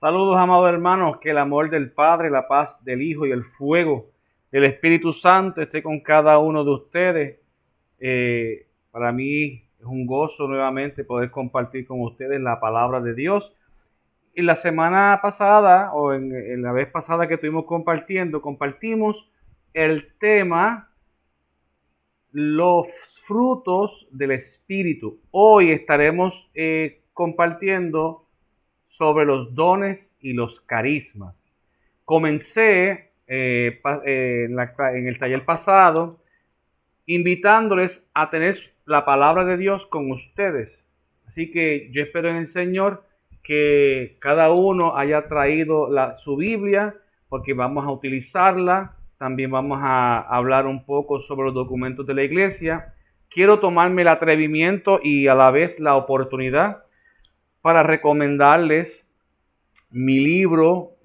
Saludos, amados hermanos, que el amor del Padre, la paz del Hijo y el fuego del Espíritu Santo esté con cada uno de ustedes. Para mí es un gozo nuevamente poder compartir con ustedes la palabra de Dios. Y la semana pasada, o en la vez pasada que estuvimos compartimos el tema los frutos del Espíritu. Hoy estaremos compartiendo sobre los dones y los carismas. Comencé en el taller pasado invitándoles a tener la palabra de Dios con ustedes. Así que yo espero en el Señor que cada uno haya traído su Biblia, porque vamos a utilizarla. También vamos a hablar un poco sobre los documentos de la iglesia. Quiero tomarme el atrevimiento y a la vez la oportunidad para recomendarles mi libro,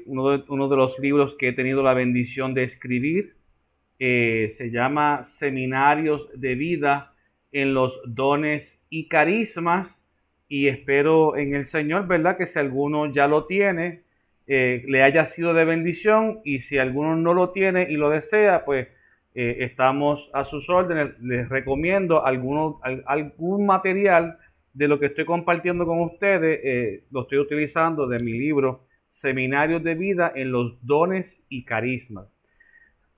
uno de los libros que he tenido la bendición de escribir. Se llama Seminarios de Vida en los Dones y Carismas, y espero en el Señor, ¿verdad?, que si alguno ya lo tiene, le haya sido de bendición, y si alguno no lo tiene y lo desea, pues estamos a sus órdenes. Les recomiendo algún material de lo que estoy compartiendo con ustedes. Lo estoy utilizando de mi libro Seminarios de Vida en los Dones y Carismas.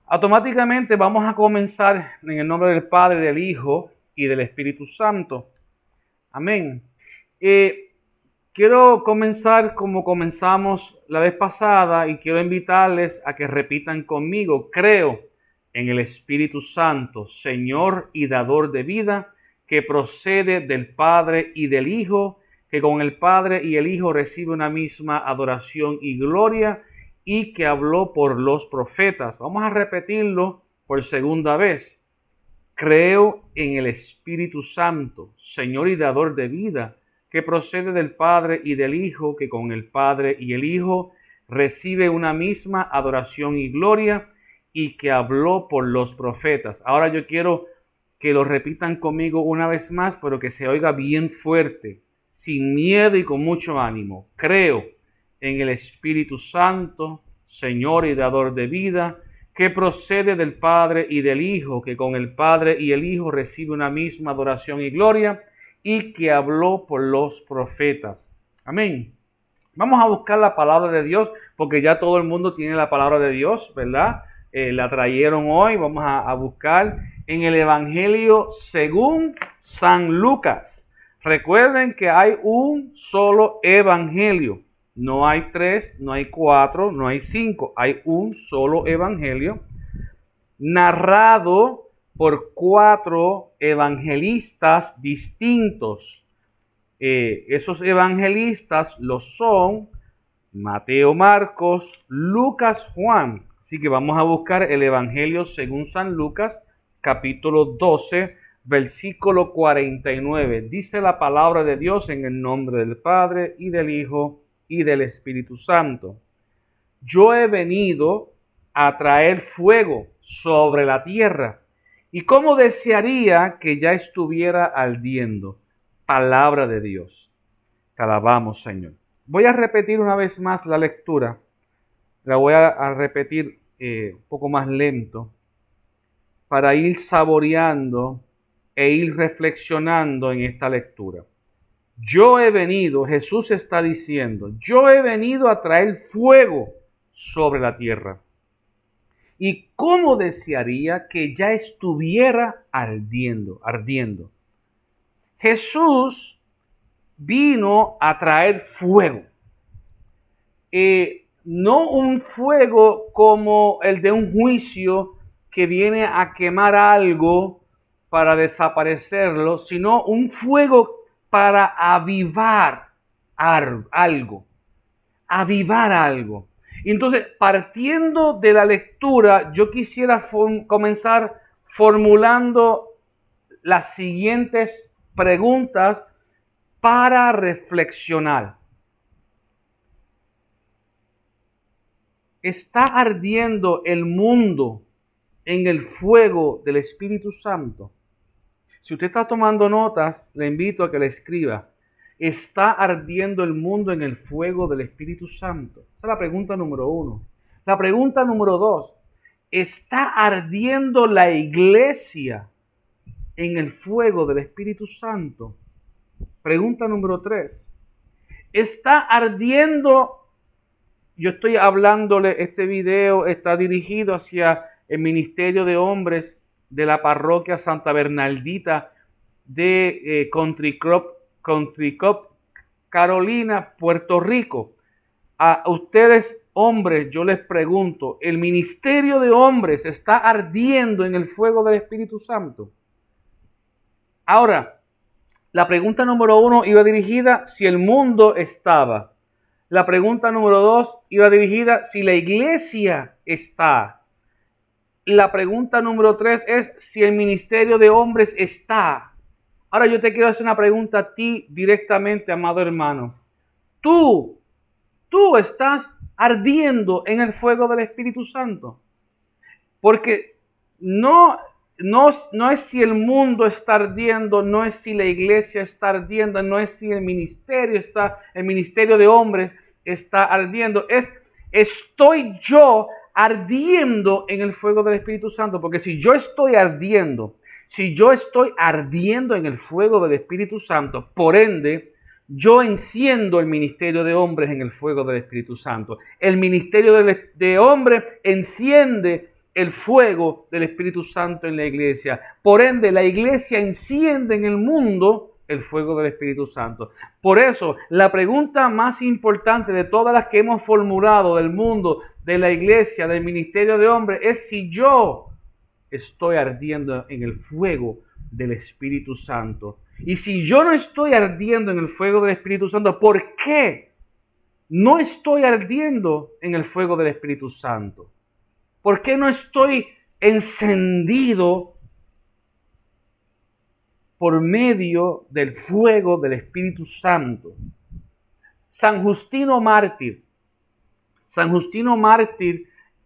Automáticamente vamos a comenzar en el nombre del Padre, del Hijo y del Espíritu Santo. Amén. Quiero comenzar como comenzamos la vez pasada y quiero invitarles a que repitan conmigo: creo en el Espíritu Santo, Señor y dador de vida, que procede del Padre y del Hijo, que con el Padre y el Hijo recibe una misma adoración y gloria, y que habló por los profetas. Vamos a repetirlo por segunda vez. Creo en el Espíritu Santo, Señor y dador de vida, que procede del Padre y del Hijo, que con el Padre y el Hijo recibe una misma adoración y gloria, y que habló por los profetas. Ahora yo quiero que lo repitan conmigo una vez más, pero que se oiga bien fuerte, sin miedo y con mucho ánimo. Creo en el Espíritu Santo, Señor y dador de vida, que procede del Padre y del Hijo, que con el Padre y el Hijo recibe una misma adoración y gloria, y que habló por los profetas. Amén. Vamos a buscar la palabra de Dios, porque ya todo el mundo tiene la palabra de Dios, ¿verdad? La trajeron hoy. Vamos a buscar en el Evangelio según San Lucas. Recuerden que hay un solo evangelio. No hay 3, no hay 4, no hay 5. Hay un solo evangelio narrado por 4 evangelistas distintos. Esos evangelistas los son Mateo, Marcos, Lucas, Juan. Así que vamos a buscar el Evangelio según San Lucas, capítulo 12, versículo 49. Dice la palabra de Dios en el nombre del Padre y del Hijo y del Espíritu Santo. Yo he venido a traer fuego sobre la tierra, y cómo desearía que ya estuviera ardiendo. Palabra de Dios. Te alabamos, Señor. Voy a repetir una vez más la lectura. La voy a repetir un poco más lento, para ir saboreando e ir reflexionando en esta lectura. Yo he venido, Jesús está diciendo, yo he venido a traer fuego sobre la tierra. Y cómo desearía que ya estuviera ardiendo. Jesús vino a traer fuego. No un fuego como el de un juicio que viene a quemar algo para desaparecerlo, sino un fuego para avivar algo. Avivar algo. Entonces, partiendo de la lectura, yo quisiera comenzar formulando las siguientes preguntas para reflexionar. ¿Está ardiendo el mundo en el fuego del Espíritu Santo? Si usted está tomando notas, le invito a que le escriba. ¿está ardiendo el mundo en el fuego del Espíritu Santo? Esa es la pregunta número 1. La pregunta número 2. ¿Está ardiendo la iglesia en el fuego del Espíritu Santo? Pregunta número 3. ¿Está ardiendo? Yo estoy hablándole, este video está dirigido hacia el Ministerio de Hombres de la Parroquia Santa Bernaldita de Country Club, Carolina, Puerto Rico. A ustedes, hombres, yo les pregunto, ¿el Ministerio de Hombres está ardiendo en el fuego del Espíritu Santo? Ahora, la pregunta número 1 iba dirigida si el mundo estaba. La pregunta número 2 iba dirigida si la iglesia está. La pregunta número 3 es si el ministerio de hombres está. Ahora yo te quiero hacer una pregunta a ti directamente, amado hermano. Tú estás ardiendo en el fuego del Espíritu Santo. Porque no es si el mundo está ardiendo, no es si la iglesia está ardiendo, no es si el ministerio de hombres está ardiendo, estoy yo ardiendo en el fuego del Espíritu Santo. Porque si yo estoy ardiendo en el fuego del Espíritu Santo, por ende, yo enciendo el ministerio de hombres en el fuego del Espíritu Santo. El ministerio de hombres enciende el fuego del Espíritu Santo en la iglesia. Por ende, la iglesia enciende en el mundo el fuego del Espíritu Santo. Por eso, la pregunta más importante de todas las que hemos formulado del mundo, de la iglesia, del ministerio de hombres, es si yo estoy ardiendo en el fuego del Espíritu Santo. Y si yo no estoy ardiendo en el fuego del Espíritu Santo, ¿por qué no estoy ardiendo en el fuego del Espíritu Santo? ¿Por qué no estoy encendido por medio del fuego del Espíritu Santo? San Justino Mártir,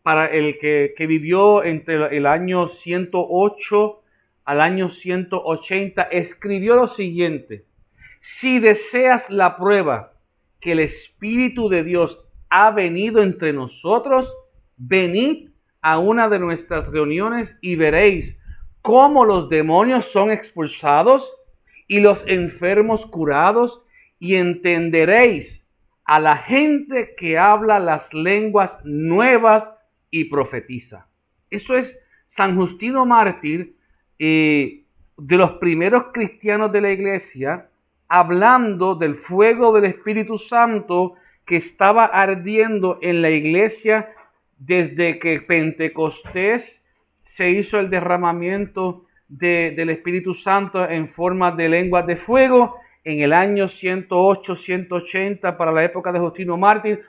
para el que vivió entre el año 108 al año 180, escribió lo siguiente: si deseas la prueba que el Espíritu de Dios ha venido entre nosotros, venid a una de nuestras reuniones y veréis cómo los demonios son expulsados y los enfermos curados, y entenderéis a la gente que habla las lenguas nuevas y profetiza. Eso es San Justino Mártir, de los primeros cristianos de la iglesia, hablando del fuego del Espíritu Santo que estaba ardiendo en la iglesia desde que Pentecostés se hizo el derramamiento del Espíritu Santo en forma de lenguas de fuego. En el año 108, 180, para la época de Justino Mártir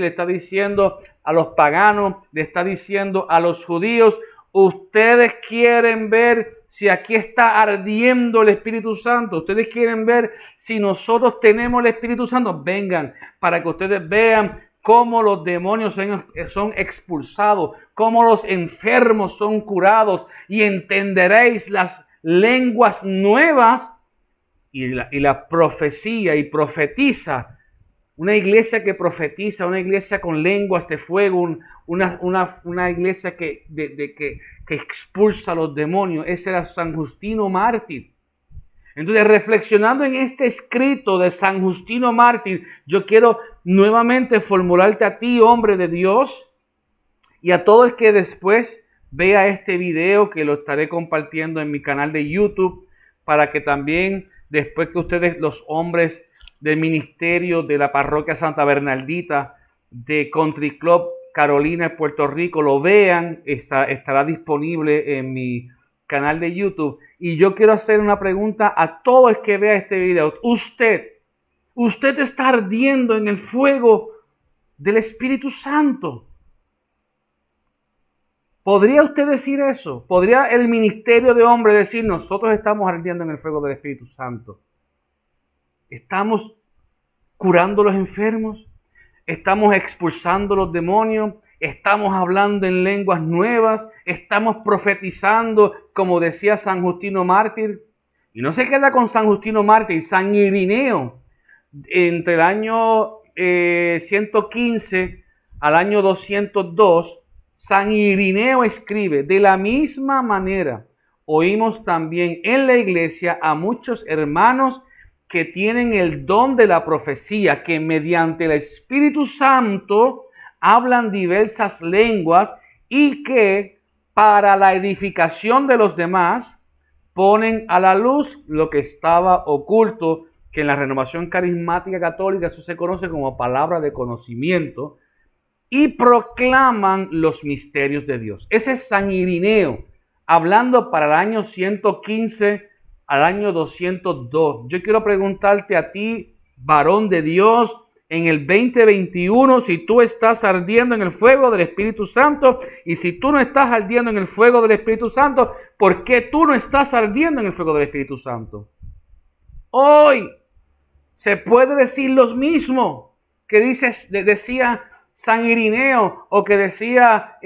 le está diciendo a los paganos, le está diciendo a los judíos: ustedes quieren ver si aquí está ardiendo el Espíritu Santo, ustedes quieren ver si nosotros tenemos el Espíritu Santo, vengan para que ustedes vean cómo los demonios son expulsados, cómo los enfermos son curados, y entenderéis las lenguas nuevas y la profecía, y profetiza. Una iglesia que profetiza, una iglesia con lenguas de fuego, una iglesia que expulsa a los demonios. Ese era San Justino Mártir. Entonces, reflexionando en este escrito de San Justino Mártir, yo quiero nuevamente formularte a ti, hombre de Dios, y a todo el que después vea este video, que lo estaré compartiendo en mi canal de YouTube, para que también, después que ustedes, los hombres del ministerio de la Parroquia Santa Bernaldita de Country Club, Carolina, Puerto Rico, lo vean. Estará disponible en mi canal de YouTube. Y yo quiero hacer una pregunta a todo el que vea este video. Usted está ardiendo en el fuego del Espíritu Santo. ¿Podría usted decir eso? ¿Podría el ministerio de hombres decir: nosotros estamos ardiendo en el fuego del Espíritu Santo? ¿Estamos curando a los enfermos? ¿Estamos expulsando los demonios? ¿Estamos hablando en lenguas nuevas? ¿Estamos profetizando, como decía San Justino Mártir? Y no se queda con San Justino Mártir, San Irineo, entre el año 115 al año 202, San Irineo escribe: de la misma manera, oímos también en la iglesia a muchos hermanos que tienen el don de la profecía, que mediante el Espíritu Santo hablan diversas lenguas y que para la edificación de los demás ponen a la luz lo que estaba oculto, que en la renovación carismática católica eso se conoce como palabra de conocimiento, y proclaman los misterios de Dios. Ese es San Irineo, hablando para el año 115 al año 202. Yo quiero preguntarte a ti, varón de Dios, en el 2021, si tú estás ardiendo en el fuego del Espíritu Santo, y si tú no estás ardiendo en el fuego del Espíritu Santo, ¿por qué tú no estás ardiendo en el fuego del Espíritu Santo? Hoy se puede decir lo mismo que decía San Irineo o que decía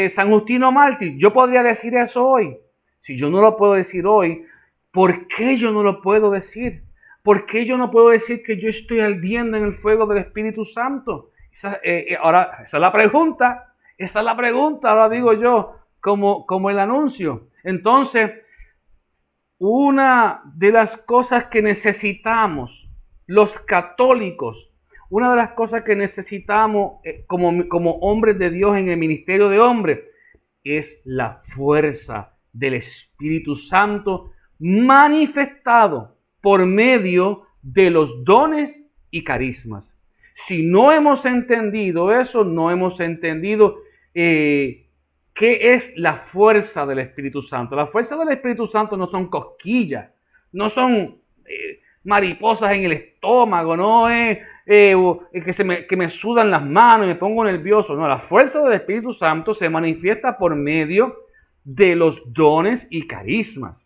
San Justino Mártir. Yo podría decir eso hoy. Si yo no lo puedo decir hoy, ¿por qué yo no lo puedo decir? ¿Por qué yo no puedo decir que yo estoy ardiendo en el fuego del Espíritu Santo? Ahora, esa es la pregunta. Esa es la pregunta, ahora digo yo, como el anuncio. Entonces, una de las cosas que necesitamos, los católicos, una de las cosas que necesitamos como hombres de Dios en el ministerio de hombres, es la fuerza del Espíritu Santo manifestado por medio de los dones y carismas. Si no hemos entendido eso, no hemos entendido qué es la fuerza del Espíritu Santo. La fuerza del Espíritu Santo no son cosquillas, no son mariposas en el estómago, no es que me sudan las manos y me pongo nervioso. No, la fuerza del Espíritu Santo se manifiesta por medio de los dones y carismas.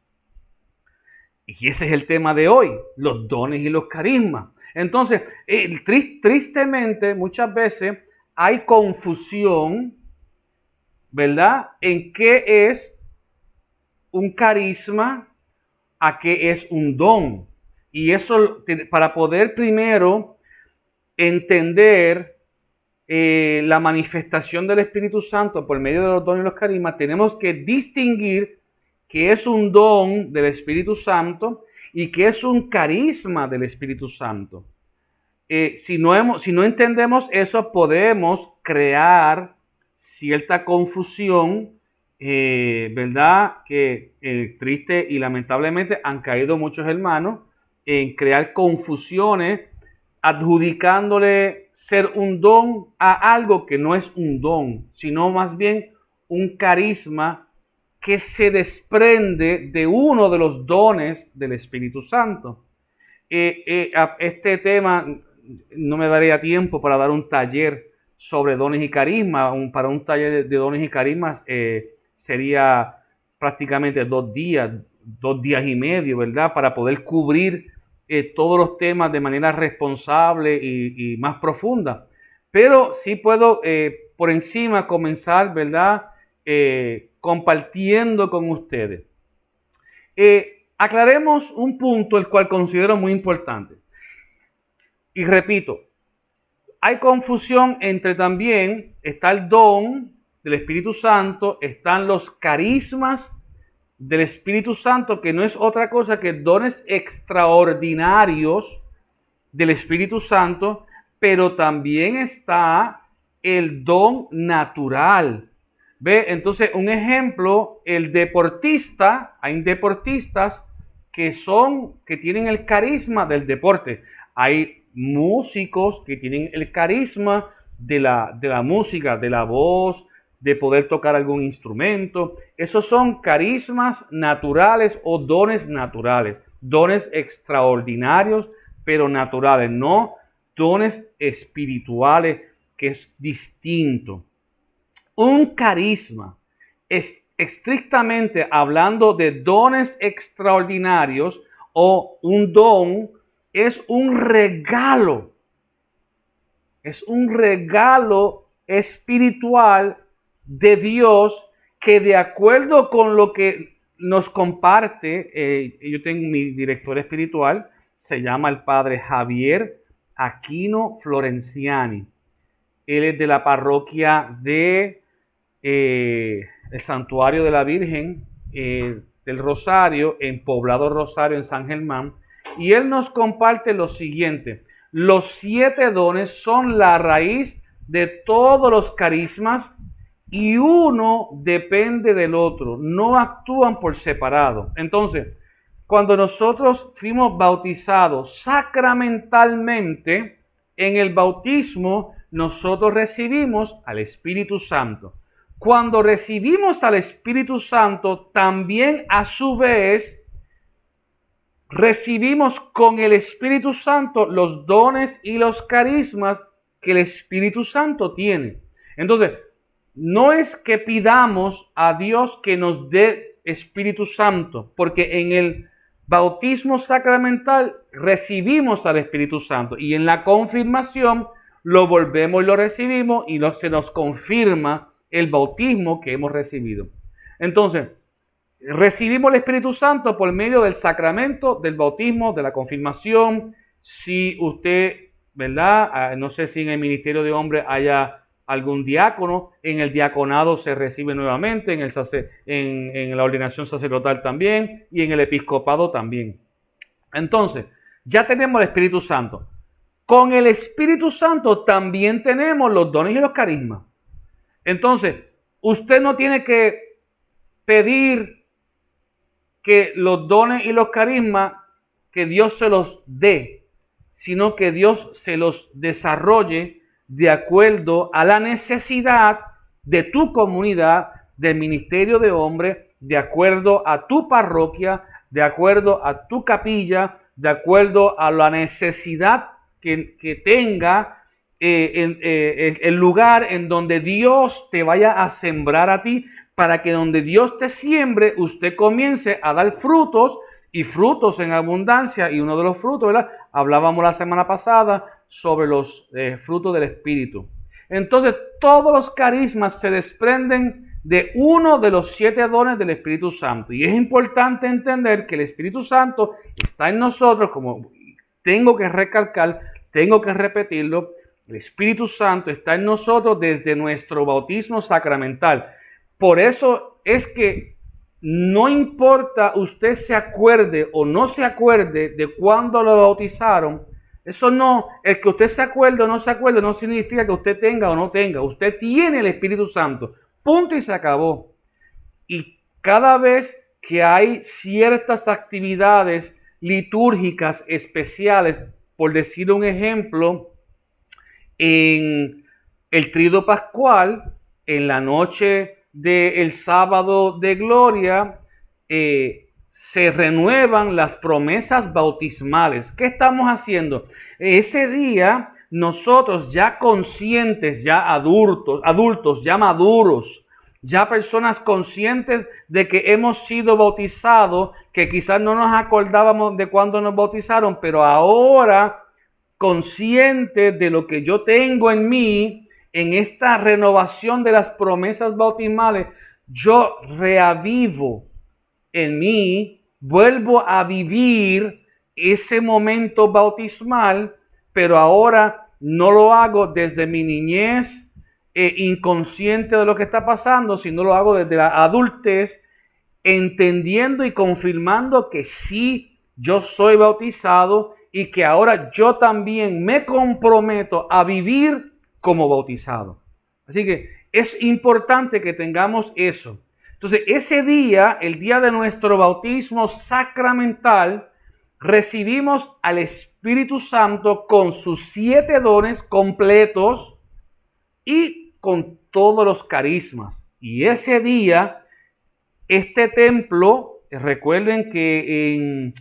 Y ese es el tema de hoy, los dones y los carismas. Entonces, tristemente, muchas veces hay confusión, ¿verdad?, en qué es un carisma, a qué es un don. Y eso, para poder primero entender la manifestación del Espíritu Santo por medio de los dones y los carismas, tenemos que distinguir qué es un don del Espíritu Santo y qué es un carisma del Espíritu Santo. Si no entendemos eso, podemos crear cierta confusión, ¿verdad? Que triste y lamentablemente han caído muchos hermanos en crear confusiones, adjudicándole ser un don a algo que no es un don, sino más bien un carisma que se desprende de uno de los dones del Espíritu Santo. Este tema no me daría tiempo para dar un taller sobre dones y carismas. Para un taller de dones y carismas sería prácticamente 2 días, 2 días y medio, ¿verdad? Para poder cubrir todos los temas de manera responsable y más profunda. Pero sí puedo por encima comenzar, ¿verdad?, compartiendo con ustedes. Aclaremos un punto el cual considero muy importante. Y repito, hay confusión entre también, está el don del Espíritu Santo, están los carismas del Espíritu Santo, que no es otra cosa que dones extraordinarios del Espíritu Santo, pero también está el don natural. ¿Ve? Entonces, un ejemplo, el deportista, hay deportistas que tienen el carisma del deporte. Hay músicos que tienen el carisma de la música, de la voz, de poder tocar algún instrumento. Esos son carismas naturales o dones naturales, dones extraordinarios, pero naturales, no dones espirituales, que es distinto. Un carisma, es estrictamente hablando de dones extraordinarios, o un don, es un regalo. Es un regalo espiritual de Dios que, de acuerdo con lo que nos comparte, yo tengo mi director espiritual, se llama el padre Javier Aquino Florenciani. Él es de la parroquia de el Santuario de la Virgen del Rosario, en Poblado Rosario, en San Germán. Y él nos comparte lo siguiente: los 7 dones son la raíz de todos los carismas y uno depende del otro, no actúan por separado. Entonces, cuando nosotros fuimos bautizados sacramentalmente, en el bautismo nosotros recibimos al Espíritu Santo. Cuando recibimos al Espíritu Santo, también a su vez recibimos con el Espíritu Santo los dones y los carismas que el Espíritu Santo tiene. Entonces, no es que pidamos a Dios que nos dé Espíritu Santo, porque en el bautismo sacramental recibimos al Espíritu Santo y en la confirmación lo volvemos y lo recibimos y se nos confirma el bautismo que hemos recibido. Entonces, recibimos el Espíritu Santo por medio del sacramento, del bautismo, de la confirmación. Si usted, ¿verdad? No sé si en el ministerio de hombres haya algún diácono, en el diaconado se recibe nuevamente, en la ordenación sacerdotal también y en el episcopado también. Entonces, ya tenemos el Espíritu Santo. Con el Espíritu Santo también tenemos los dones y los carismas. Entonces, usted no tiene que pedir que los dones y los carismas, que Dios se los dé, sino que Dios se los desarrolle de acuerdo a la necesidad de tu comunidad, del ministerio de hombres, de acuerdo a tu parroquia, de acuerdo a tu capilla, de acuerdo a la necesidad que tenga el lugar en donde Dios te vaya a sembrar a ti, para que donde Dios te siembre, usted comience a dar frutos, y frutos en abundancia. Y uno de los frutos, ¿verdad? Hablábamos la semana pasada sobre los frutos del Espíritu. Entonces, todos los carismas se desprenden de uno de los 7 dones del Espíritu Santo. Y es importante entender que el Espíritu Santo está en nosotros, como tengo que recalcar, tengo que repetirlo. El Espíritu Santo está en nosotros desde nuestro bautismo sacramental. Por eso es que no importa usted se acuerde o no se acuerde de cuándo lo bautizaron. Eso no, el que usted se acuerde o no se acuerde no significa que usted tenga o no tenga. Usted tiene el Espíritu Santo. Punto y se acabó. Y cada vez que hay ciertas actividades litúrgicas especiales, por decir un ejemplo, en el Tríodo Pascual, en la noche del sábado de gloria, se renuevan las promesas bautismales. ¿Qué estamos haciendo? Ese día nosotros ya conscientes, ya adultos, ya maduros, ya personas conscientes de que hemos sido bautizados, que quizás no nos acordábamos de cuándo nos bautizaron, pero ahora conscientes de lo que yo tengo en mí, en esta renovación de las promesas bautismales, yo reavivo en mí, vuelvo a vivir ese momento bautismal, pero ahora no lo hago desde mi niñez inconsciente de lo que está pasando, sino lo hago desde la adultez, entendiendo y confirmando que sí, yo soy bautizado y que ahora yo también me comprometo a vivir como bautizado. Así que es importante que tengamos eso. Entonces, ese día, el día de nuestro bautismo sacramental, recibimos al Espíritu Santo con sus 7 dones completos y con todos los carismas. Y ese día, este templo, recuerden que en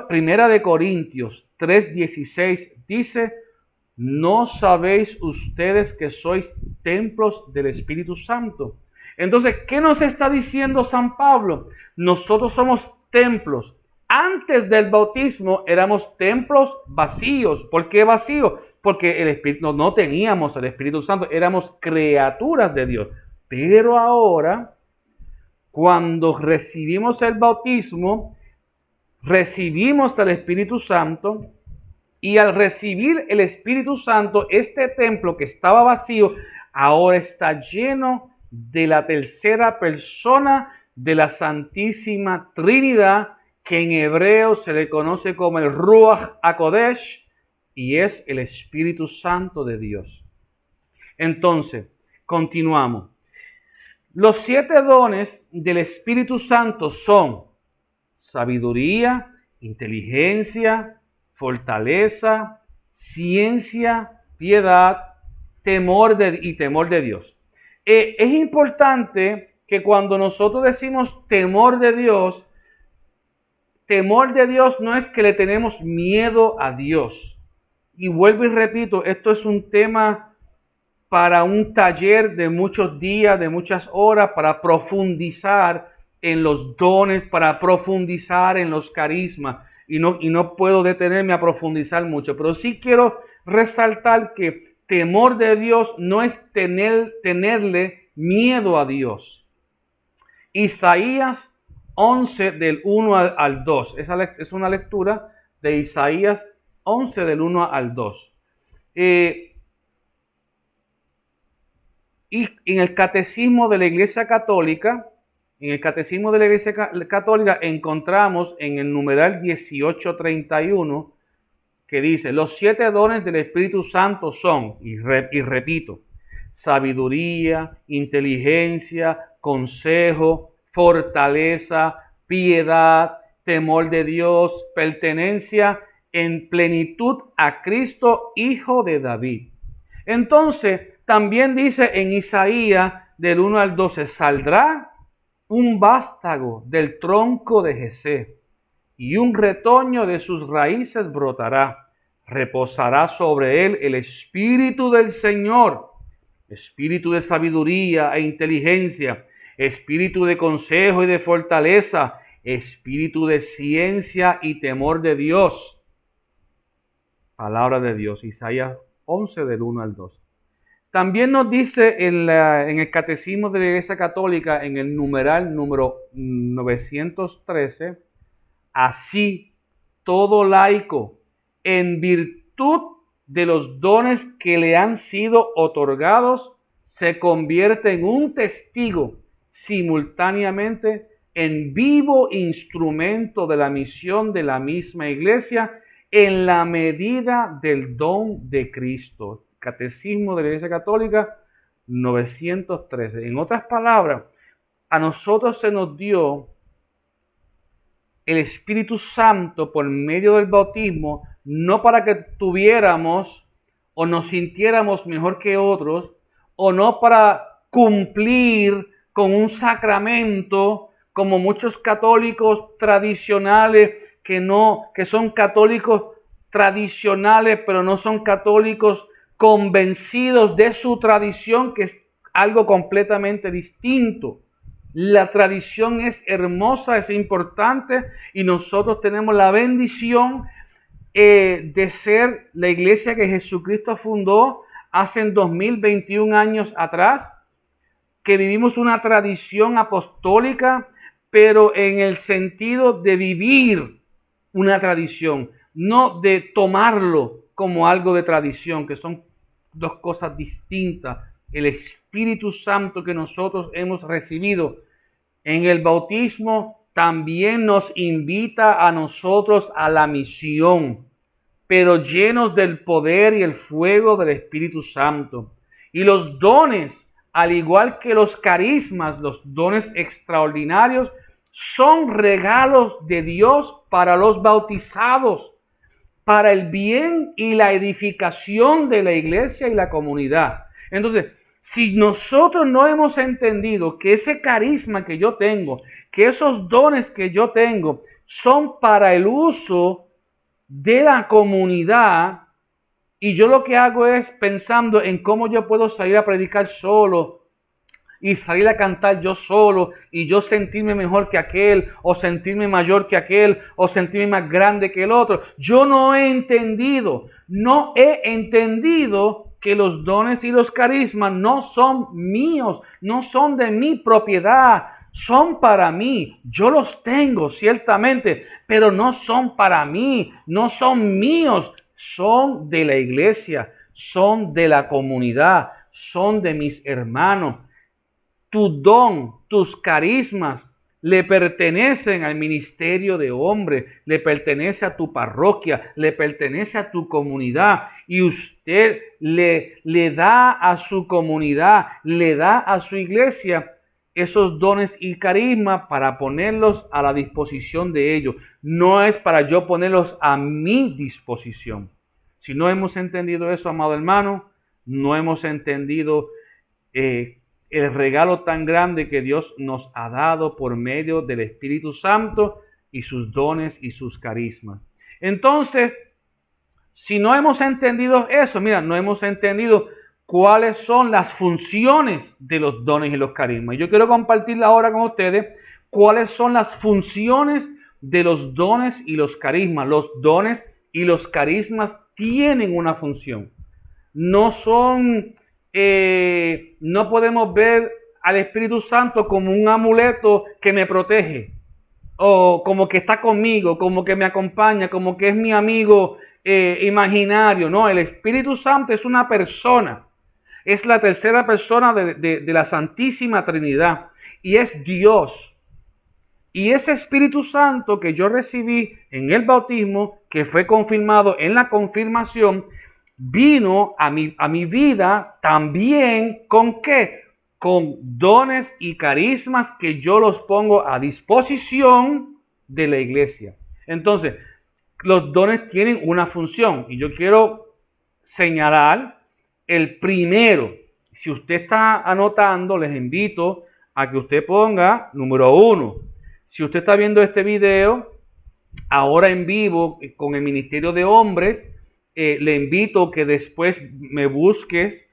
Primera de Corintios 3:16 dice: ¿no sabéis ustedes que sois templos del Espíritu Santo? Entonces, ¿qué nos está diciendo San Pablo? Nosotros somos templos. Antes del bautismo éramos templos vacíos. ¿Por qué vacíos? Porque el Espíritu, no teníamos el Espíritu Santo, éramos criaturas de Dios. Pero ahora, Cuando recibimos el bautismo, recibimos el Espíritu Santo, y al recibir el Espíritu Santo, este templo que estaba vacío, ahora está lleno de la tercera persona de la Santísima Trinidad, que en hebreo se le conoce como el Ruach HaKodesh, y es el Espíritu Santo de Dios. Entonces, continuamos. Los 7 dones del Espíritu Santo son sabiduría, inteligencia, fortaleza, ciencia, piedad, temor de Dios. Es importante que cuando nosotros decimos temor de Dios no es que le tenemos miedo a Dios. Y vuelvo y repito, esto es un tema para un taller de muchos días, de muchas horas, para profundizar en los dones, para profundizar en los carismas. Y no puedo detenerme a profundizar mucho, pero sí quiero resaltar que temor de Dios no es tenerle miedo a Dios. Isaías 11 del 1 al 2. Esa es una lectura de Isaías 11 del 1 al 2. Y en el Catecismo de la Iglesia Católica, encontramos en el numeral 1831 que dice: los 7 dones del Espíritu Santo son, y repito, sabiduría, inteligencia, consejo, fortaleza, piedad, temor de Dios, pertenencia en plenitud a Cristo, Hijo de David. Entonces, también dice en Isaías del 1 al 12, saldrá un vástago del tronco de Jesé, y un retoño de sus raíces brotará. Reposará sobre él el Espíritu del Señor, espíritu de sabiduría e inteligencia, espíritu de consejo y de fortaleza, espíritu de ciencia y temor de Dios. Palabra de Dios, Isaías 11 del 1 al 2. También nos dice en el Catecismo de la Iglesia Católica, en el numeral número 913, así todo laico, en virtud de los dones que le han sido otorgados, se convierte en un testigo simultáneamente en vivo instrumento de la misión de la misma Iglesia en la medida del don de Cristo. Catecismo de la Iglesia Católica 913. En otras palabras, a nosotros se nos dio el Espíritu Santo por medio del bautismo, no para que tuviéramos o nos sintiéramos mejor que otros, o no para cumplir con un sacramento, como muchos católicos tradicionales que son católicos tradicionales, pero no son católicos convencidos de su tradición, que es algo completamente distinto. La tradición es hermosa, es importante, y nosotros tenemos la bendición de ser la iglesia que Jesucristo fundó hace 2021 años atrás, que vivimos una tradición apostólica, pero en el sentido de vivir una tradición, no de tomarlo como algo de tradición, que son dos cosas distintas. El Espíritu Santo que nosotros hemos recibido en el bautismo también nos invita a nosotros a la misión, pero llenos del poder y el fuego del Espíritu Santo. Y los dones, al igual que los carismas, los dones extraordinarios, son regalos de Dios para los bautizados, para el bien y la edificación de la iglesia y la comunidad. Entonces, si nosotros no hemos entendido que ese carisma que yo tengo, que esos dones que yo tengo, son para el uso de la comunidad, y yo lo que hago es pensando en cómo yo puedo salir a predicar solo y salir a cantar yo solo y yo sentirme mejor que aquel, o sentirme mayor que aquel, o sentirme más grande que el otro. Yo no he entendido que los dones y los carismas no son míos, no son de mi propiedad, son para mí. Yo los tengo ciertamente, pero no son para mí, no son míos, son de la iglesia, son de la comunidad, son de mis hermanos. Tu don, tus carismas le pertenecen al ministerio de hombres, le pertenece a tu parroquia, le pertenece a tu comunidad, y usted le da a su comunidad, le da a su iglesia esos dones y carismas para ponerlos a la disposición de ellos. No es para yo ponerlos a mi disposición. Si no hemos entendido eso, amado hermano, no hemos entendido el regalo tan grande que Dios nos ha dado por medio del Espíritu Santo y sus dones y sus carismas. Entonces, si no hemos entendido eso, mira, no hemos entendido cuáles son las funciones de los dones y los carismas. Yo quiero compartir ahora con ustedes cuáles son las funciones de los dones y los carismas. Los dones y los carismas tienen una función. No son... no podemos ver al Espíritu Santo como un amuleto que me protege, o como que está conmigo, como que me acompaña, como que es mi amigo imaginario. No, el Espíritu Santo es una persona, es la tercera persona de la Santísima Trinidad, y es Dios. Y ese Espíritu Santo que yo recibí en el bautismo, que fue confirmado en la confirmación, vino a mi vida también ¿con qué? Con dones y carismas que yo los pongo a disposición de la iglesia. Entonces, los dones tienen una función y yo quiero señalar el primero. Si usted está anotando, les invito a que usted ponga número 1. Si usted está viendo este video ahora en vivo con el Ministerio de Hombres, le invito que después me busques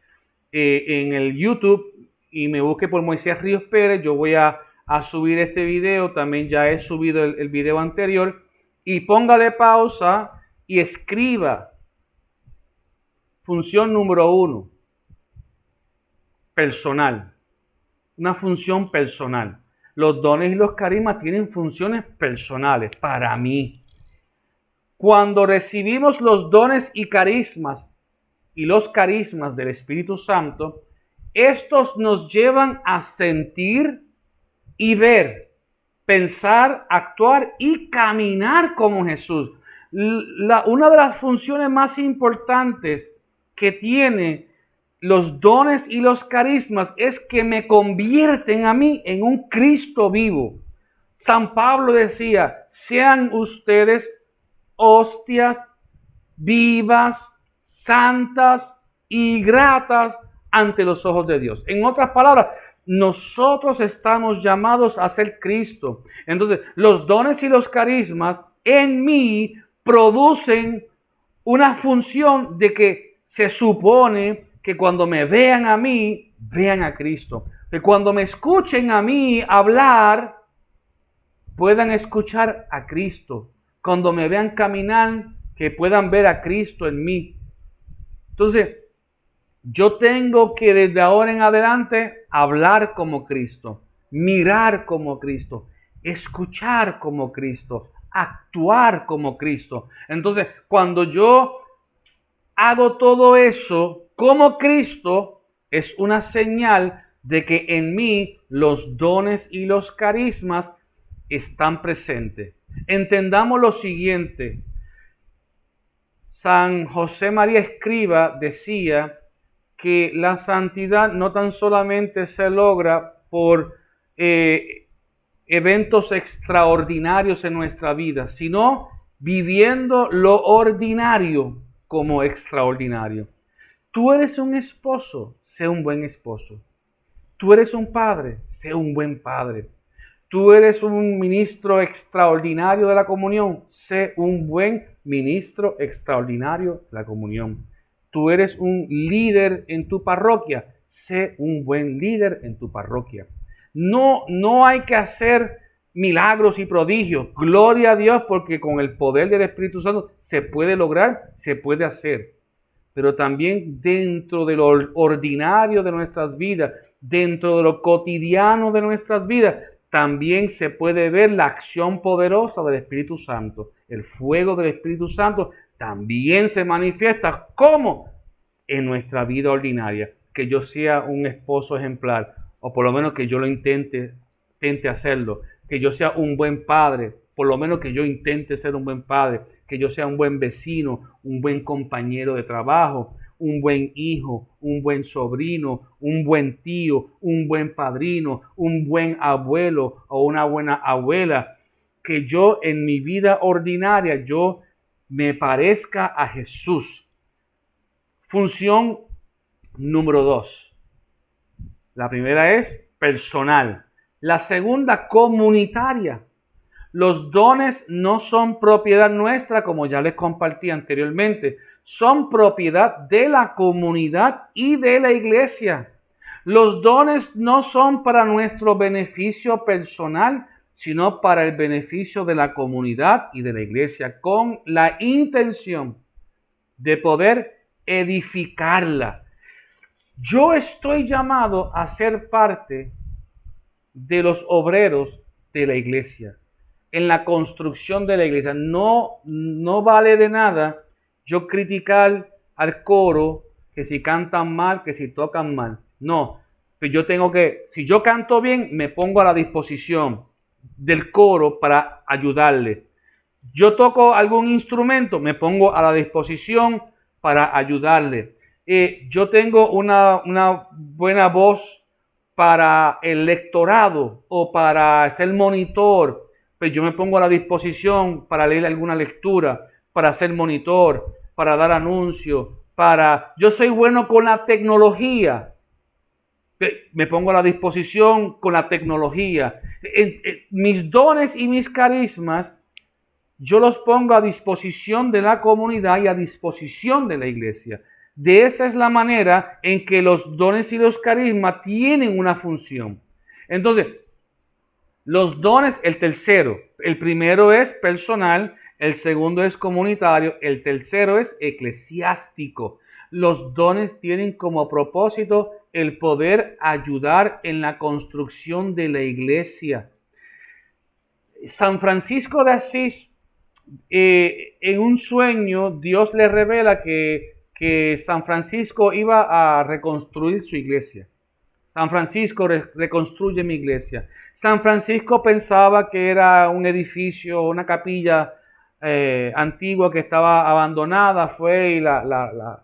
en el YouTube y me busque por Moisés Ríos Pérez. Yo voy a subir este video, también ya he subido el video anterior, y póngale pausa y escriba función número 1, personal, una función personal. Los dones y los carismas tienen funciones personales para mí. Cuando recibimos los dones y los carismas del Espíritu Santo, estos nos llevan a sentir y ver, pensar, actuar y caminar como Jesús. Una de las funciones más importantes que tiene los dones y los carismas es que me convierten a mí en un Cristo vivo. San Pablo decía, sean ustedes hostias vivas, santas y gratas ante los ojos de Dios. En otras palabras, nosotros estamos llamados a ser Cristo. Entonces, los dones y los carismas en mí producen una función de que se supone que cuando me vean a mí, vean a Cristo. Que cuando me escuchen a mí hablar, puedan escuchar a Cristo. Cuando me vean caminar, que puedan ver a Cristo en mí. Entonces, yo tengo que desde ahora en adelante hablar como Cristo, mirar como Cristo, escuchar como Cristo, actuar como Cristo. Entonces, cuando yo hago todo eso como Cristo, es una señal de que en mí los dones y los carismas están presentes. Entendamos lo siguiente. San José María Escriba decía que la santidad no tan solamente se logra por eventos extraordinarios en nuestra vida, sino viviendo lo ordinario como extraordinario. Tú eres un esposo, sé un buen esposo. Tú eres un padre, sé un buen padre. Tú eres un ministro extraordinario de la comunión, sé un buen ministro extraordinario de la comunión. Tú eres un líder en tu parroquia, sé un buen líder en tu parroquia. No hay que hacer milagros y prodigios. Gloria a Dios, porque con el poder del Espíritu Santo se puede lograr, se puede hacer. Pero también dentro de lo ordinario de nuestras vidas, dentro de lo cotidiano de nuestras vidas, también se puede ver la acción poderosa del Espíritu Santo. El fuego del Espíritu Santo también se manifiesta como en nuestra vida ordinaria. Que yo sea un esposo ejemplar, o por lo menos que yo lo intente hacerlo. Que yo sea un buen padre, por lo menos que yo intente ser un buen padre. Que yo sea un buen vecino, un buen compañero de trabajo, un buen hijo, un buen sobrino, un buen tío, un buen padrino, un buen abuelo o una buena abuela. Que yo en mi vida ordinaria, yo me parezca a Jesús. Función número 2. La primera es personal. La segunda, comunitaria. Los dones no son propiedad nuestra, como ya les compartí anteriormente. Son propiedad de la comunidad y de la iglesia. Los dones no son para nuestro beneficio personal, sino para el beneficio de la comunidad y de la iglesia, con la intención de poder edificarla. Yo estoy llamado a ser parte de los obreros de la iglesia, en la construcción de la iglesia. No vale de nada yo criticar al coro, que si cantan mal, que si tocan mal. No, pues yo tengo que, si yo canto bien, me pongo a la disposición del coro para ayudarle. Yo toco algún instrumento, me pongo a la disposición para ayudarle. Yo tengo una buena voz para el lectorado o para ser monitor, pues yo me pongo a la disposición para leer alguna lectura, para ser monitor, para dar anuncios, yo soy bueno con la tecnología, me pongo a la disposición con la tecnología. Mis dones y mis carismas, yo los pongo a disposición de la comunidad y a disposición de la iglesia. De esa es la manera en que los dones y los carismas tienen una función. Entonces, los dones, el tercero, el primero es personal, el segundo es comunitario, el tercero es eclesiástico. Los dones tienen como propósito el poder ayudar en la construcción de la iglesia. San Francisco de Asís, en un sueño, Dios le revela que San Francisco iba a reconstruir su iglesia. San Francisco reconstruye mi iglesia. San Francisco pensaba que era un edificio, una capilla antigua que estaba abandonada. Fue y la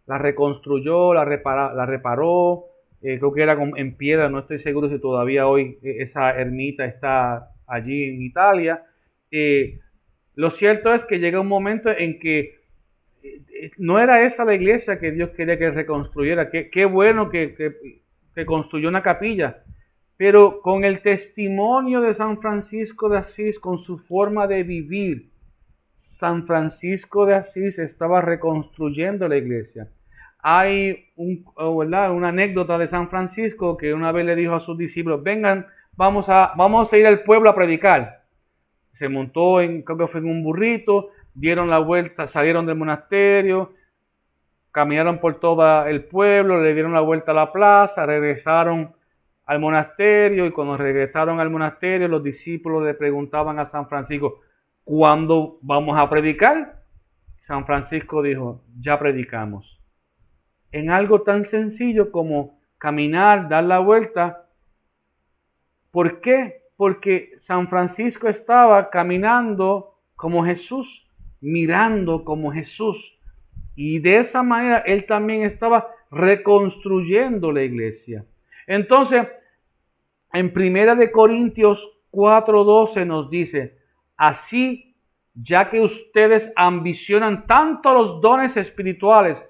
reconstruyó, la reparó. Creo que era en piedra. No estoy seguro si todavía hoy esa ermita está allí en Italia. Lo cierto es que llega un momento en que no era esa la iglesia que Dios quería que reconstruyera. Qué bueno que construyó una capilla, pero con el testimonio de San Francisco de Asís, con su forma de vivir, San Francisco de Asís estaba reconstruyendo la iglesia. Hay una anécdota de San Francisco que una vez le dijo a sus discípulos: vengan, vamos a ir al pueblo a predicar. Se montó creo que fue en un burrito, dieron la vuelta, salieron del monasterio, caminaron por todo el pueblo, le dieron la vuelta a la plaza, regresaron al monasterio, y cuando regresaron al monasterio, los discípulos le preguntaban a San Francisco: ¿cuándo vamos a predicar? San Francisco dijo: ya predicamos. En algo tan sencillo como caminar, dar la vuelta. ¿Por qué? Porque San Francisco estaba caminando como Jesús, mirando como Jesús. Y de esa manera él también estaba reconstruyendo la iglesia. Entonces, en 1 Corintios 4:12 nos dice: así, ya que ustedes ambicionan tanto los dones espirituales,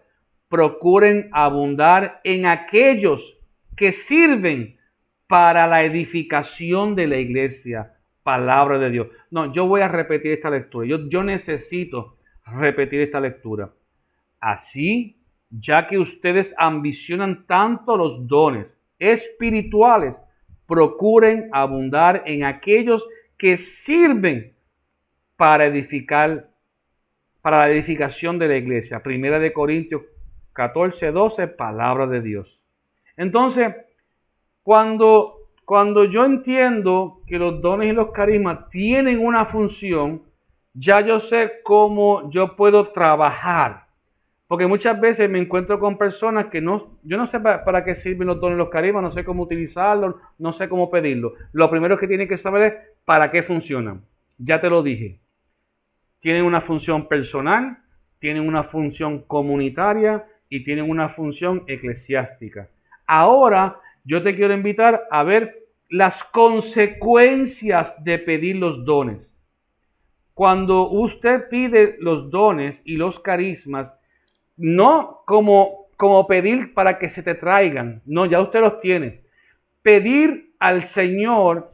procuren abundar en aquellos que sirven para la edificación de la iglesia. Palabra de Dios. No, yo voy a repetir esta lectura. Yo necesito repetir esta lectura. Así, ya que ustedes ambicionan tanto los dones espirituales, procuren abundar en aquellos que sirven para la edificación de la iglesia. 1 Corintios 14:12, palabra de Dios. Entonces, cuando cuando yo entiendo que los dones y los carismas tienen una función, ya yo sé cómo yo puedo trabajar. Porque muchas veces me encuentro con personas que yo no sé para qué sirven los dones y los carismas, no sé cómo utilizarlos, no sé cómo pedirlos. Lo primero que tienen que saber es para qué funcionan. Ya te lo dije. Tienen una función personal, tienen una función comunitaria y tienen una función eclesiástica. Ahora yo te quiero invitar a ver las consecuencias de pedir los dones. Cuando usted pide los dones y los carismas, no como pedir para que se te traigan, no, ya usted los tiene. Pedir al Señor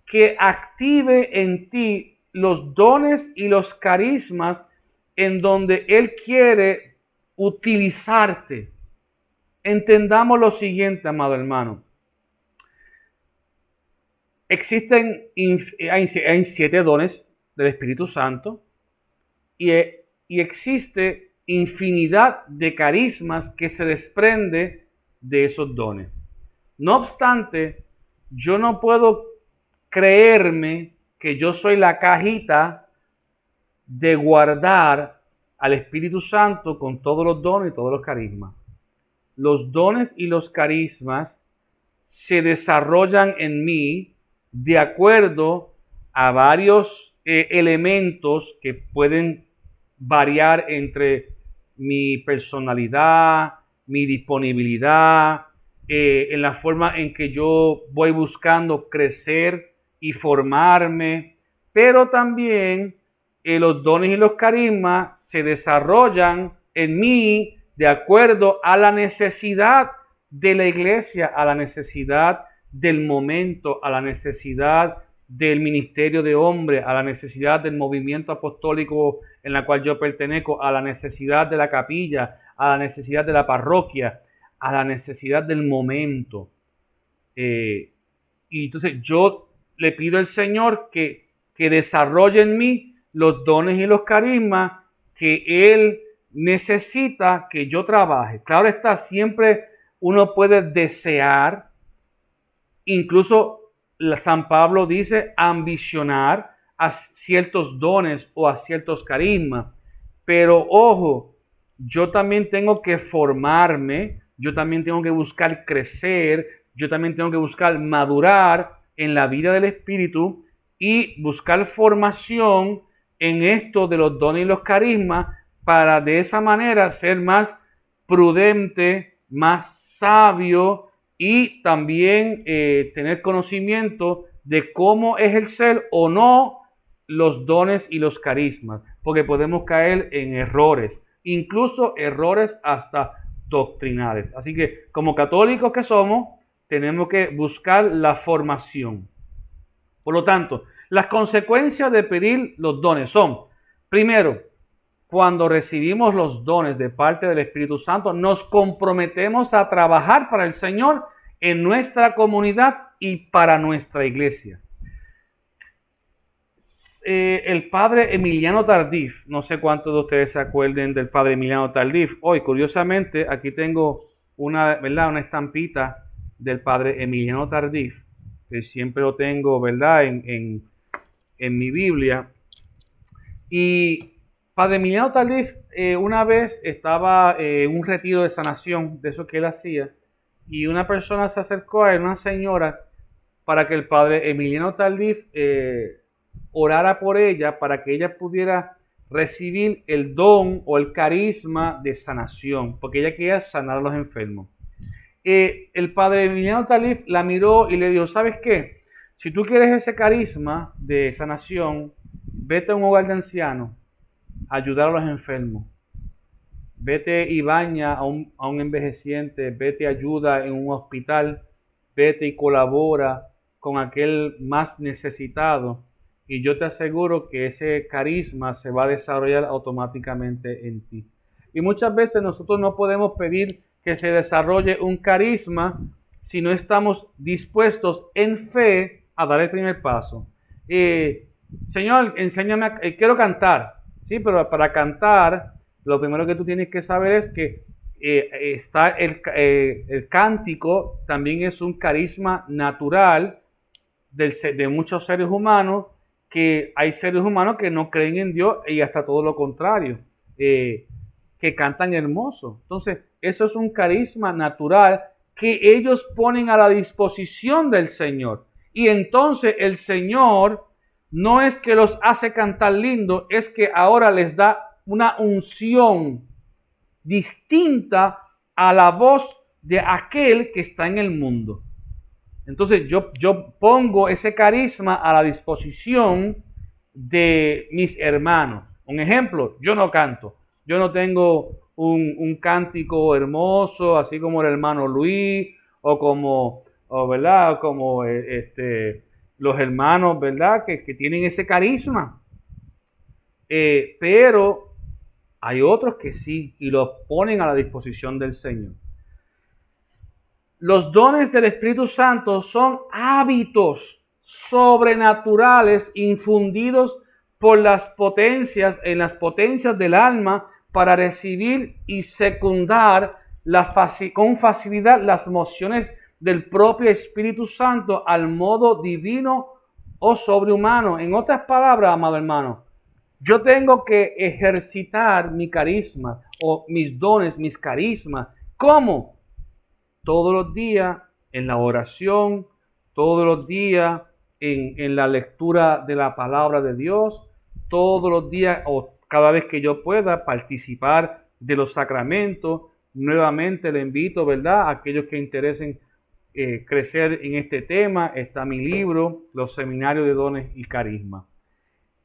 que active en ti los dones y los carismas en donde Él quiere utilizarte. Entendamos lo siguiente, amado hermano. Hay 7 dones del Espíritu Santo y existe infinidad de carismas que se desprende de esos dones. No obstante, yo no puedo creerme que yo soy la cajita de guardar al Espíritu Santo con todos los dones y todos los carismas. Los dones y los carismas se desarrollan en mí de acuerdo a varios elementos que pueden variar entre mi personalidad, mi disponibilidad, en la forma en que yo voy buscando crecer y formarme, pero también los dones y los carismas se desarrollan en mí de acuerdo a la necesidad de la iglesia, a la necesidad del momento, a la necesidad del ministerio de hombre, a la necesidad del movimiento apostólico en la cual yo pertenezco, a la necesidad de la capilla, a la necesidad de la parroquia, a la necesidad del momento. Y entonces yo le pido al Señor que desarrolle en mí los dones y los carismas que Él necesita que yo trabaje. Claro está, siempre uno puede desear, incluso San Pablo dice ambicionar a ciertos dones o a ciertos carismas. Pero ojo, yo también tengo que formarme, yo también tengo que buscar crecer, yo también tengo que buscar madurar en la vida del Espíritu y buscar formación en esto de los dones y los carismas para de esa manera ser más prudente, más sabio y también tener conocimiento de cómo ejercer o no los dones y los carismas, porque podemos caer en errores, incluso errores hasta doctrinales. Así que como católicos que somos, tenemos que buscar la formación. Por lo tanto, las consecuencias de pedir los dones son, primero, cuando recibimos los dones de parte del Espíritu Santo, nos comprometemos a trabajar para el Señor en nuestra comunidad y para nuestra iglesia. El padre Emiliano Tardif, no sé cuántos de ustedes se acuerden del padre Emiliano Tardif. Hoy, curiosamente, aquí tengo una estampita del padre Emiliano Tardif, que siempre lo tengo, ¿verdad?, en mi Biblia. Y padre Emiliano Tardif una vez estaba en un retiro de sanación, de eso que él hacía, y una persona se acercó a él, una señora, para que el padre Emiliano Tardif orara por ella, para que ella pudiera recibir el don o el carisma de sanación, porque ella quería sanar a los enfermos. El padre Emiliano Tardif la miró y le dijo, ¿sabes qué? Si tú quieres ese carisma de sanación, vete a un hogar de ancianos, ayudar a los enfermos. Vete y baña a un envejeciente, vete y ayuda en un hospital, vete y colabora con aquel más necesitado. Y yo te aseguro que ese carisma se va a desarrollar automáticamente en ti. Y muchas veces nosotros no podemos pedir que se desarrolle un carisma si no estamos dispuestos en fe a dar el primer paso. Señor, enséñame, quiero cantar, sí, pero para cantar, lo primero que tú tienes que saber es que está el cántico, también es un carisma natural de muchos seres humanos, que hay seres humanos que no creen en Dios y hasta todo lo contrario, que cantan hermoso. Entonces, eso es un carisma natural que ellos ponen a la disposición del Señor. Y entonces el Señor no es que los hace cantar lindo, es que ahora les da una unción distinta a la voz de aquel que está en el mundo. Entonces yo pongo ese carisma a la disposición de mis hermanos. Un ejemplo, yo no canto. Yo no tengo un cántico hermoso, así como el hermano Luis, o como, ¿verdad? Como los hermanos, ¿verdad? Que tienen ese carisma. Pero hay otros que sí, y los ponen a la disposición del Señor. Los dones del Espíritu Santo son hábitos sobrenaturales infundidos por las potencias, en las potencias del alma, para recibir y secundar con facilidad las mociones del propio Espíritu Santo al modo divino o sobrehumano. En otras palabras, amado hermano, yo tengo que ejercitar mi carisma o mis dones, mis carismas. ¿Cómo? Todos los días en la oración, todos los días en la lectura de la palabra de Dios, todos los días o cada vez que yo pueda participar de los sacramentos. Nuevamente le invito, ¿verdad?, a aquellos que interesen crecer en este tema. Está mi libro, Los Seminarios de Dones y Carisma.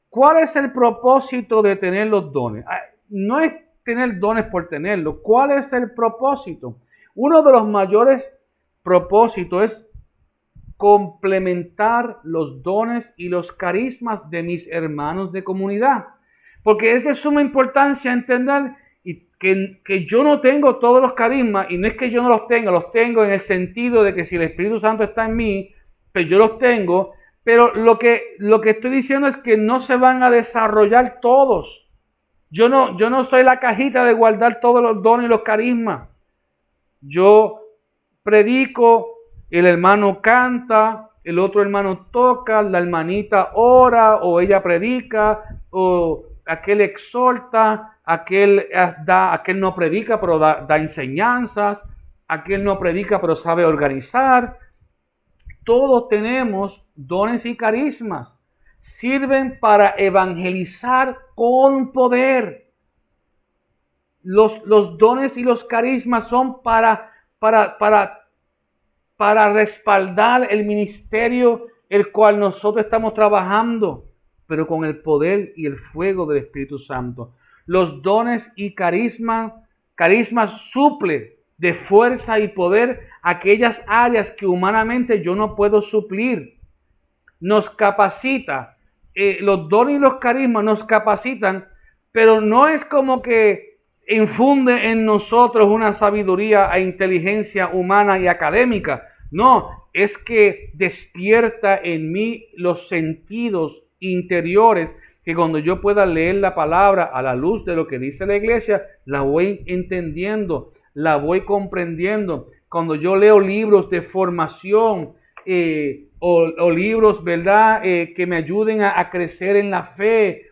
¿Cuál es el propósito de tener los dones? No es tener dones por tenerlos. ¿Cuál es el propósito? Uno de los mayores propósitos es complementar los dones y los carismas de mis hermanos de comunidad. Porque es de suma importancia entender que yo no tengo todos los carismas, y no es que yo no los tengo en el sentido de que si el Espíritu Santo está en mí, pues yo los tengo, pero lo que estoy diciendo es que no se van a desarrollar todos. Yo no soy la cajita de guardar todos los dones y los carismas. Yo predico, el hermano canta, el otro hermano toca, la hermanita ora o ella predica, o aquel exhorta, aquel no predica pero da enseñanzas, aquel no predica pero sabe organizar. Todos tenemos dones y carismas. Sirven para evangelizar con poder. Los dones y los carismas son para respaldar el ministerio el cual nosotros estamos trabajando, pero con el poder y el fuego del Espíritu Santo. Los dones y carismas suple de fuerza y poder aquellas áreas que humanamente yo no puedo suplir. Nos capacita. Los dones y los carismas nos capacitan, pero no es como que infunde en nosotros una sabiduría e inteligencia humana y académica. No, es que despierta en mí los sentidos interiores, que cuando yo pueda leer la palabra a la luz de lo que dice la iglesia, la voy entendiendo, la voy comprendiendo. Cuando yo leo libros de formación o libros, ¿verdad?, que me ayuden a crecer en la fe.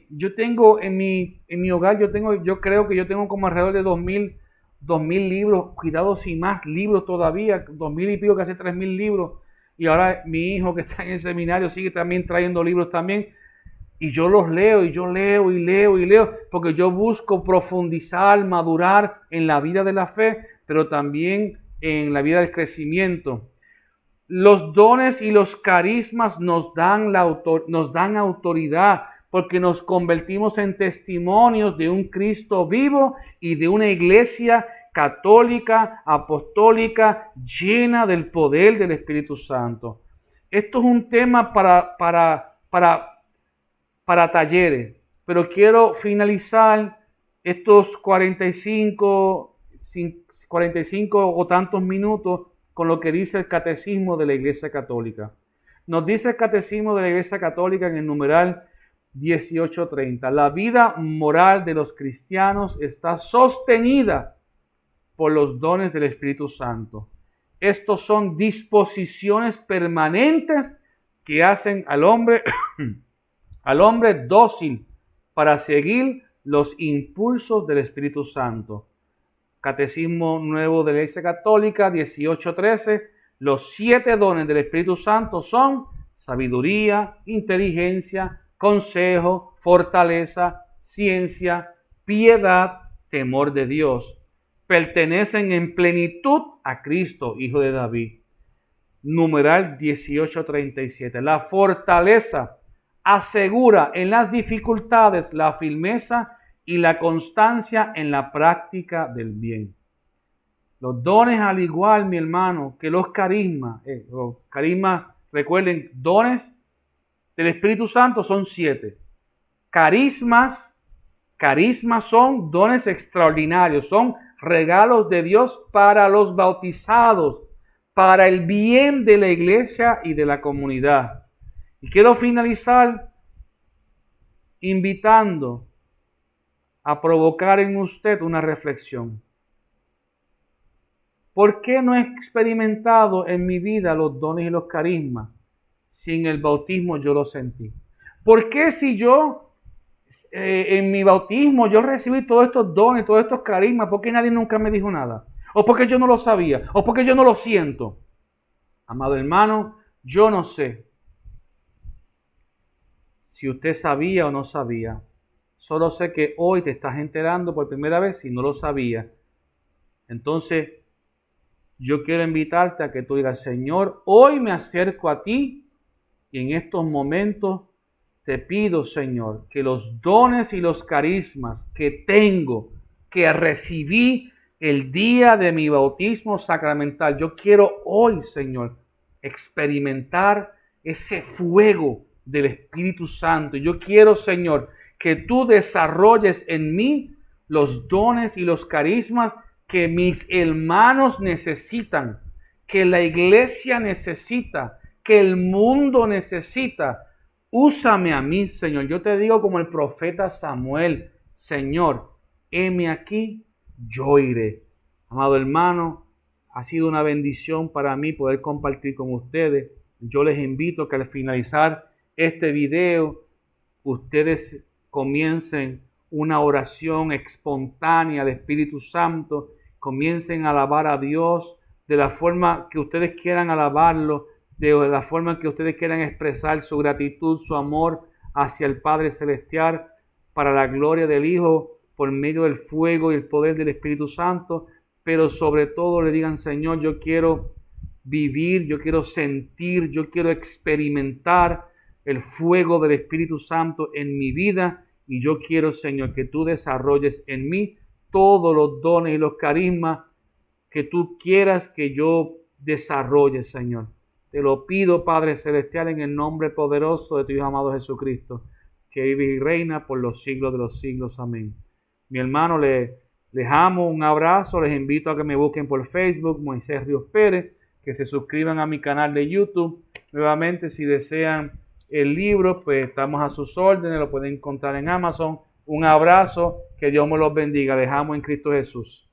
Yo tengo en mi hogar, yo creo que yo tengo como alrededor de 2,000 libros, cuidados y más libros todavía, 2,000 y pico, casi 3,000 libros. Y ahora mi hijo que está en el seminario sigue también trayendo libros también. Y yo los leo, y yo leo, y leo, y leo, porque yo busco profundizar, madurar en la vida de la fe, pero también en la vida del crecimiento. Los dones y los carismas nos dan autoridad, porque nos convertimos en testimonios de un Cristo vivo y de una iglesia católica, apostólica, llena del poder del Espíritu Santo. Esto es un tema para talleres, pero quiero finalizar estos 45 o tantos minutos con lo que dice el Catecismo de la Iglesia Católica. Nos dice el Catecismo de la Iglesia Católica en el numeral 1830: la vida moral de los cristianos está sostenida por los dones del Espíritu Santo. Estos son disposiciones permanentes que hacen al hombre, al hombre dócil para seguir los impulsos del Espíritu Santo. Catecismo Nuevo de la Iglesia Católica 18:13. Los 7 dones del Espíritu Santo son sabiduría, inteligencia, consejo, fortaleza, ciencia, piedad, temor de Dios. Pertenecen en plenitud a Cristo, Hijo de David. Numeral 18:37. La fortaleza asegura en las dificultades la firmeza y la constancia en la práctica del bien. Los dones, al igual, mi hermano, que los carismas, recuerden, dones del Espíritu Santo son 7. Carismas son dones extraordinarios, son regalos de Dios para los bautizados, para el bien de la iglesia y de la comunidad. Y quiero finalizar invitando a provocar en usted una reflexión. ¿Por qué no he experimentado en mi vida los dones y los carismas? Si en el bautismo yo los sentí. ¿Por qué si yo en mi bautismo yo recibí todos estos dones, todos estos carismas, por qué nadie nunca me dijo nada? ¿O porque yo no lo sabía? ¿O porque yo no lo siento? Amado hermano, yo no sé si usted sabía o no sabía. Solo sé que hoy te estás enterando por primera vez si no lo sabía. Entonces, yo quiero invitarte a que tú digas, Señor, hoy me acerco a ti y en estos momentos te pido, Señor, que los dones y los carismas que tengo, que recibí el día de mi bautismo sacramental, yo quiero hoy, Señor, experimentar ese fuego del Espíritu Santo. Yo quiero, Señor, que tú desarrolles en mí los dones y los carismas que mis hermanos necesitan, que la iglesia necesita, que el mundo necesita. Úsame a mí, Señor. Yo te digo como el profeta Samuel, Señor, heme aquí, yo iré. Amado hermano, ha sido una bendición para mí poder compartir con ustedes. Yo les invito a que al finalizar este video, ustedes comiencen una oración espontánea al Espíritu Santo, comiencen a alabar a Dios de la forma que ustedes quieran alabarlo, de la forma que ustedes quieran expresar su gratitud, su amor hacia el Padre Celestial, para la gloria del Hijo, por medio del fuego y el poder del Espíritu Santo, pero sobre todo le digan, Señor, yo quiero vivir, yo quiero sentir, yo quiero experimentar el fuego del Espíritu Santo en mi vida, y yo quiero, Señor, que tú desarrolles en mí todos los dones y los carismas que tú quieras que yo desarrolle, Señor. Te lo pido, Padre Celestial, en el nombre poderoso de tu Hijo amado Jesucristo, que vive y reina por los siglos de los siglos. Amén. Mi hermano, les amo, un abrazo. Les invito a que me busquen por Facebook, Moisés Ríos Pérez, que se suscriban a mi canal de YouTube. Nuevamente, si desean el libro, pues estamos a sus órdenes, lo pueden encontrar en Amazon. Un abrazo, que Dios me los bendiga. Les amo en Cristo Jesús.